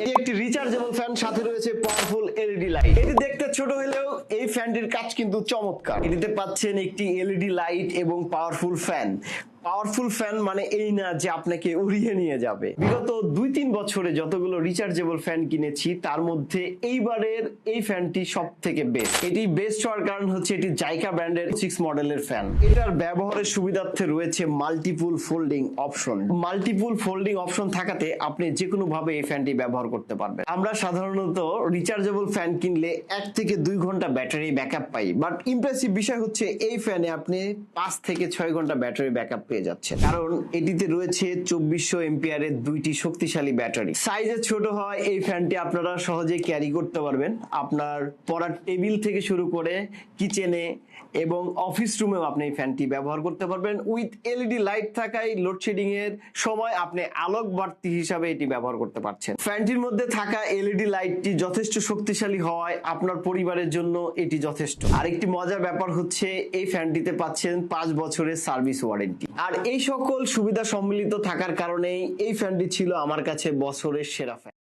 এই একটি rechargeable fan, সাথে রয়েছে পাওয়ারফুল এলইডি লাইট। এটি দেখতে ছোট হলেও এই ফ্যানটির কাজ কিন্তু চমৎকার। এটিতে পাচ্ছেন একটি এলইডি লাইট এবং পাওয়ারফুল ফ্যান। পাওয়ারফুল ফ্যান মানে এই না যে আপনাকে উড়িয়ে নিয়ে যাবে। বিগত 2-3 বছরে যতগুলো রিচার্জেবল ফ্যান কিনেছি তার মধ্যে এইবারের এই ফ্যানটি সব থেকে বেস্ট। এটি বেস্ট হওয়ার কারণ হচ্ছে এটি জাইকা ব্র্যান্ডের 6 মডেলের ফ্যান। এটার ব্যবহারের সুবিধার্থে রয়েছে multiple folding option. Multiple folding option থাকাতে আপনি যে কোনো ভাবে এই ফ্যানটি ব্যবহার করতে পারবেন। আমরা সাধারণত রিচার্জেবল ফ্যান কিনলে 1 থেকে 2 ঘন্টা battery backup pi, but impressive বিষয় হচ্ছে এই ফ্যানে আপনি 5 থেকে 6 ঘন্টা ব্যাটারি ব্যাকআপ পেয়ে যাচ্ছে, কারণ এটিতে রয়েছে 2400 এম্পিয়ারের 2টি শক্তিশালী ব্যাটারি। সাইজে ছোট হয় এই ফ্যানটি আপনারা সহজে ক্যারি করতে পারবেন। আপনার পড়ার টেবিল থেকে শুরু করে কিচেনে এবং অফিস রুমেও আপনি এই ফ্যানটি ব্যবহার করতে পারবেন। উইথ এলইডি লাইট থাকায় লোডশেডিং এর সময় আপনি আলোক বাড়তি হিসাবে এটি ব্যবহার করতে পারছেন। ফ্যানটির মধ্যে থাকা এলইডি লাইটটি যথেষ্ট শক্তিশালী হওয়ায় আপনার পরিবারের জন্য এটি যথেষ্ট। আরেকটি মজার ব্যাপার হচ্ছে এই ফ্যানটিতে পাচ্ছেন 5 বছরের সার্ভিস ওয়ারেন্টি। আর এই সকল সুবিধা সম্মিলিত থাকার কারণেই এই ফ্যানটি ছিল আমার কাছে বছরের সেরা ফ্যান।